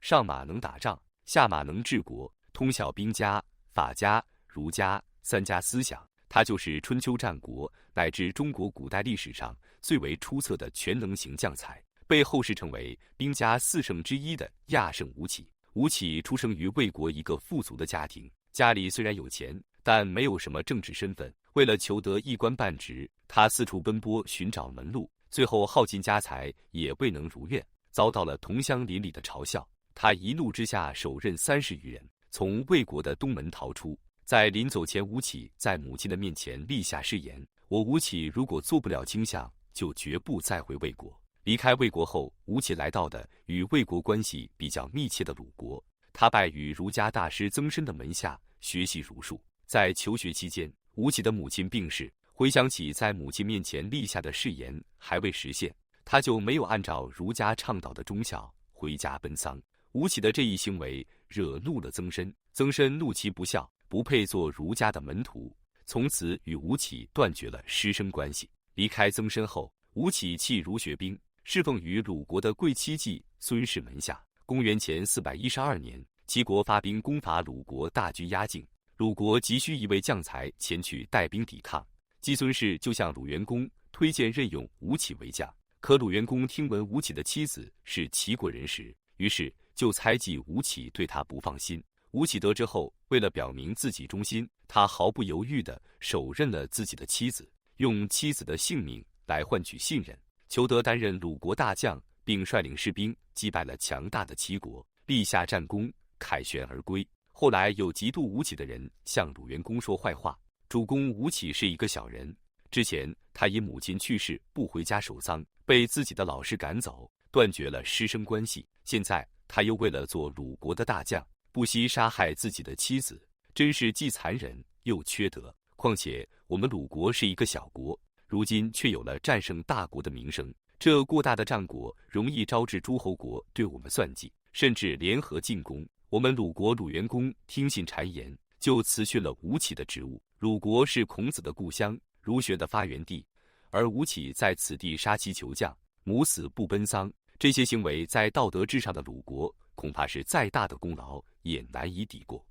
上马能打仗，下马能治国，通晓兵家、法家、儒家三家思想。他就是春秋战国乃至中国古代历史上最为出色的全能型将才，被后世称为兵家四圣之一的亚圣吴起。吴起出生于魏国一个富足的家庭，家里虽然有钱，但没有什么政治身份。为了求得一官半职，他四处奔波寻找门路，最后耗尽家财也未能如愿，遭到了同乡邻里的嘲笑。他一怒之下手刃30余人，从魏国的东门逃出。在临走前，吴起在母亲的面前立下誓言：我吴起如果做不了卿相，就绝不再回魏国。离开魏国后，吴起来到的与魏国关系比较密切的鲁国，他拜于儒家大师曾参的门下学习儒术。在求学期间，吴起的母亲病逝，回想起在母亲面前立下的誓言还未实现，他就没有按照儒家倡导的忠孝回家奔丧。吴起的这一行为惹怒了曾参，曾参怒其不孝，不配做儒家的门徒，从此与吴起断绝了师生关系。离开曾参后，吴起弃儒学兵，侍奉于鲁国的贵戚季孙氏门下。公元前412年，齐国发兵攻伐鲁国，大军压境，鲁国急需一位将才前去带兵抵抗。季孙氏就向鲁元公推荐任用吴起为将，可鲁元公听闻吴起的妻子是齐国人时，于是就猜忌吴起对他不放心。吴起得知后，为了表明自己忠心，他毫不犹豫地手刃了自己的妻子，用妻子的性命来换取信任，求得担任鲁国大将，并率领士兵击败了强大的齐国，立下战功，凯旋而归。后来有嫉妒吴起的人向鲁元公说坏话，主攻吴起是一个小人。之前他因母亲去世不回家守丧，被自己的老师赶走，断绝了师生关系。现在他又为了做鲁国的大将，不惜杀害自己的妻子，真是既残忍又缺德。况且我们鲁国是一个小国，如今却有了战胜大国的名声，这过大的战果容易招致诸侯国对我们算计，甚至联合进攻。我们鲁国鲁元公听信谗言，就辞去了吴起的职务。鲁国是孔子的故乡，儒学的发源地，而吴起在此地杀妻求将，母死不奔丧，这些行为在道德至上的鲁国，恐怕是再大的功劳也难以抵过。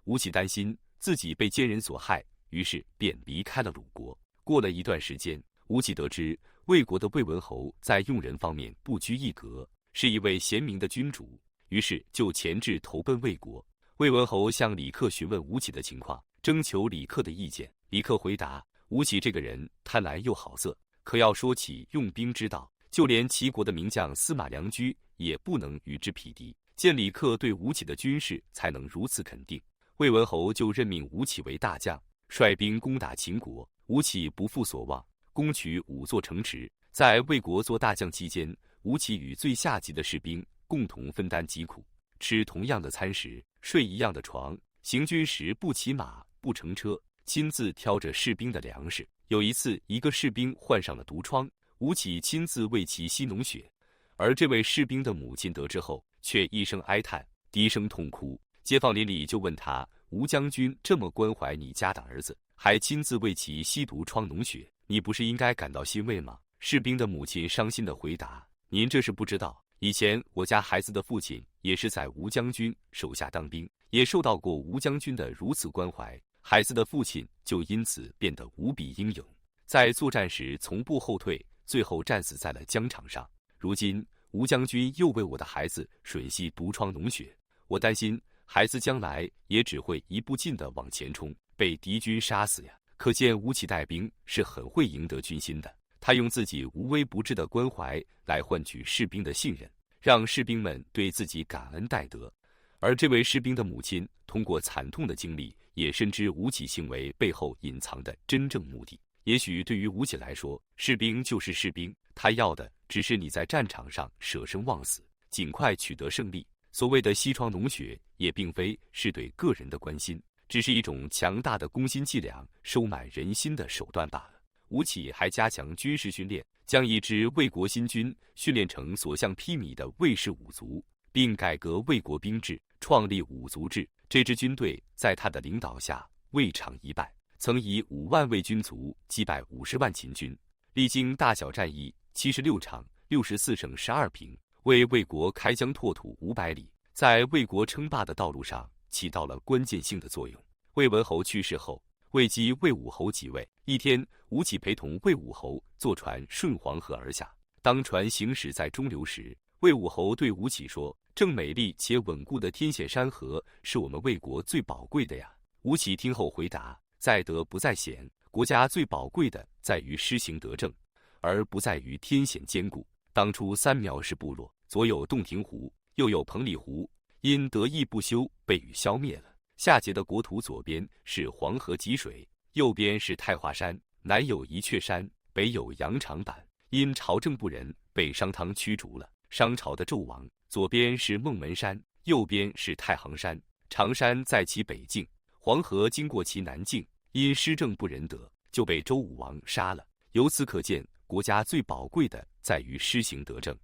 吴起担心自己被奸人所害，于是便离开了鲁国。过了一段时间，吴起得知魏国的魏文侯在用人方面不拘一格，是一位贤明的君主，于是就前至投奔魏国。魏文侯向李克询问吴起的情况，征求李克的意见。李克回答：吴起这个人贪婪又好色，可要说起用兵之道，就连齐国的名将司马良居也不能与之匹敌。见李克对吴起的军事才能如此肯定，魏文侯就任命吴起为大将，率兵攻打秦国。吴起不负所望，攻取5座城池。在魏国做大将期间，吴起与最下级的士兵共同分担疾苦，吃同样的餐食，睡一样的床，行军时不骑马不乘车，亲自挑着士兵的粮食。有一次，一个士兵患上了毒疮，吴起亲自为其吸脓血，而这位士兵的母亲得知后，却一声哀叹，低声痛哭。街坊邻里就问他：吴将军这么关怀你家的儿子，还亲自为其吸毒疮脓血，你不是应该感到欣慰吗？士兵的母亲伤心地回答：您这是不知道，以前我家孩子的父亲也是在吴将军手下当兵，也受到过吴将军的如此关怀，孩子的父亲就因此变得无比英勇，在作战时从不后退，最后战死在了疆场上。如今吴将军又为我的孩子吮吸毒疮脓血，我担心孩子将来也只会一步进地往前冲，被敌军杀死呀。可见吴起带兵是很会赢得军心的，他用自己无微不至的关怀来换取士兵的信任，让士兵们对自己感恩戴德。而这位士兵的母亲通过惨痛的经历，也深知吴起行为背后隐藏的真正目的。也许对于吴起来说，士兵就是士兵，他要的只是你在战场上舍生忘死，尽快取得胜利。所谓的西窗脓血，也并非是对个人的关心，只是一种强大的攻心伎俩，收买人心的手段罢了。吴起还加强军事训练，将一支魏国新军训练成所向披靡的魏氏五族，并改革魏国兵制，创立五族制。这支军队在他的领导下未尝一败，曾以5万魏军卒击败50万秦军，历经大小战役76场，64胜12平，为魏国开疆拓土500里，在魏国称霸的道路上起到了关键性的作用。魏文侯去世后，魏姬魏武侯即位。一天，吴起陪同魏武侯坐船顺黄河而下。当船行驶在中流时，魏武侯对吴起说：“正美丽且稳固的天险山河是我们魏国最宝贵的呀。”吴起听后回答：“在德不在险，国家最宝贵的在于施行德政，而不在于天险坚固。当初3苗氏部落，左有洞庭湖，右有彭蠡湖，因德义不修，被禹消灭了。夏桀的国土左边是黄河积水，右边是太华山，南有宜阙山，北有羊肠坂。因朝政不仁，被商汤驱逐了。商朝的纣王，左边是孟门山，右边是太行山，常山在其北境，黄河经过其南境。因施政不仁德，就被周武王杀了。由此可见，国家最宝贵的在于施行德政，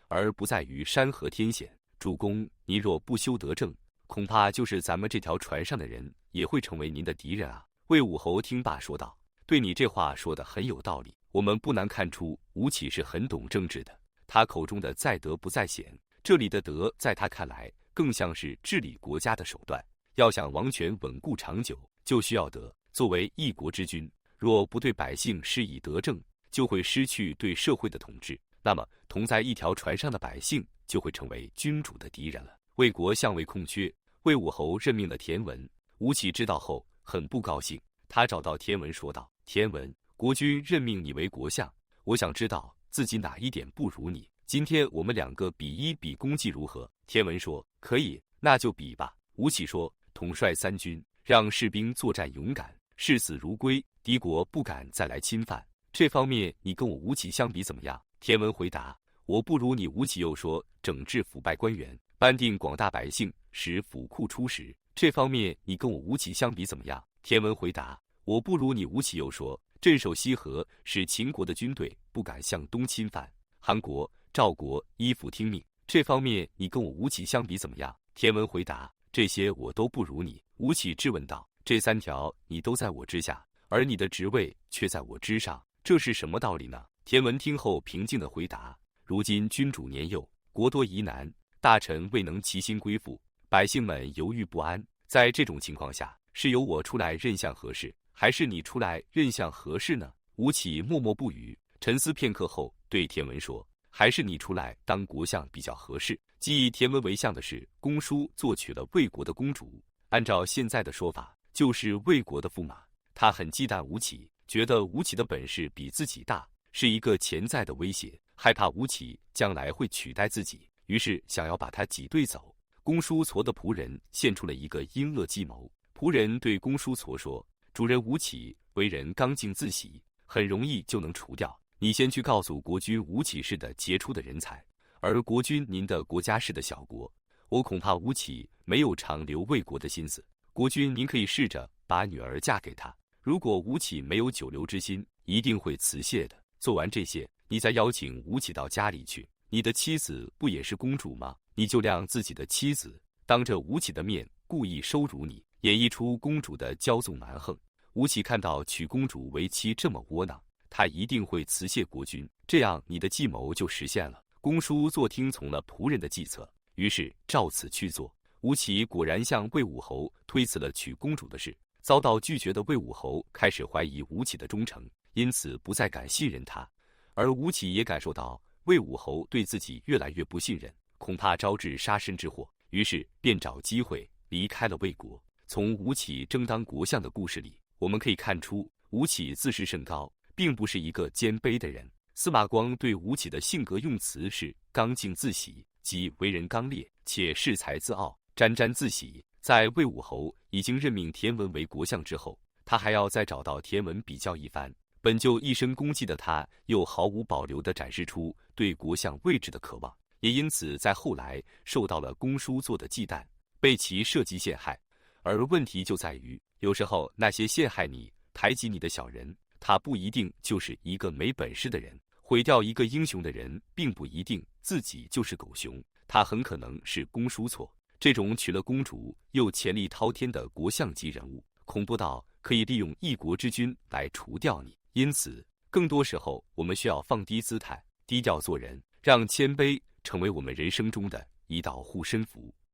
而不在于山河天险。主公，您若不修德政，恐怕就是咱们这条船上的人也会成为您的敌人啊。”魏武侯听罢说道：“对你这话说得很有道理。我们不难看出，吴起是很懂政治的。他口中的在德不在险，这里的德在他看来更像是治理国家的手段。要想王权稳固长久，就需要德。作为一国之君，若不对百姓施以德政，就会失去对社会的统治，那么同在一条船上的百姓就会成为君主的敌人了。”魏国相位空缺，魏武侯任命了田文。吴起知道后很不高兴，他找到田文说道：“田文，国君任命你为国相，我想知道自己哪一点不如你。今天我们2个比一比功绩如何？”田文说：“可以，那就比吧。”吴起说：“统帅3军，让士兵作战勇敢，视死如归，敌国不敢再来侵犯。这方面你跟我吴起相比怎么样？”田文回答：“我不如你。”吴起又说：“整治腐败官员，颁定广大百姓，使府库出实。这方面你跟我吴起相比怎么样？”田文回答：“我不如你。”吴起又说：“镇守西河，使秦国的军队不敢向东侵犯。韩国、赵国依附听命。这方面你跟我吴起相比怎么样？”田文回答：“这些我都不如你。”吴起质问道：“这3条你都在我之下，而你的职位却在我之上，这是什么道理呢？”田文听后平静地回答：“如今君主年幼，国多疑难，大臣未能齐心归附，百姓们犹豫不安。在这种情况下，是由我出来任相合适，还是你出来任相合适呢？”吴起默默不语，沉思片刻后对田文说：“还是你出来当国相比较合适。”继田文为相的是公叔，作娶了魏国的公主，按照现在的说法，就是魏国的驸马。他很忌惮吴起，觉得吴起的本事比自己大，是一个潜在的威胁，害怕吴起将来会取代自己，于是想要把他挤兑走。公叔痤的仆人献出了一个阴恶计谋。仆人对公叔痤说：“主人吴起为人刚劲自喜，很容易就能除掉。你先去告诉国君，吴起是的杰出的人才，而国君您的国家是的小国，我恐怕吴起没有长留魏国的心思。国君您可以试着把女儿嫁给他，如果吴起没有久留之心，一定会辞谢的。做完这些，你再邀请吴起到家里去。你的妻子不也是公主吗？你就让自己的妻子当着吴起的面故意羞辱你，演绎出公主的骄纵蛮横。吴起看到娶公主为妻这么窝囊，他一定会辞谢国君，这样你的计谋就实现了。”公叔痤听从了仆人的计策，于是照此去做。吴起果然向魏武侯推辞了娶公主的事，遭到拒绝的魏武侯开始怀疑吴起的忠诚，因此不再敢信任他。而吴起也感受到魏武侯对自己越来越不信任，恐怕招致杀身之祸，于是便找机会离开了魏国。从吴起争当国相的故事里，我们可以看出，吴起自视甚高，并不是一个谦卑的人。司马光对吴起的性格用词是刚劲自喜，即为人刚烈，且恃才自傲，沾沾自喜。在魏武侯已经任命田文为国相之后，他还要再找到田文比较一番。本就一身功绩的他，又毫无保留地展示出对国相位置的渴望，也因此在后来受到了公叔痤的忌惮，被其设计陷害。而问题就在于，有时候那些陷害你、排挤你的小人，他不一定就是一个没本事的人。毁掉一个英雄的人，并不一定自己就是狗熊，他很可能是公叔痤这种娶了公主又潜力滔天的国相级人物，恐怖到可以利用一国之君来除掉你。因此，更多时候我们需要放低姿态，低调做人，让谦卑成为我们人生中的一道护身符。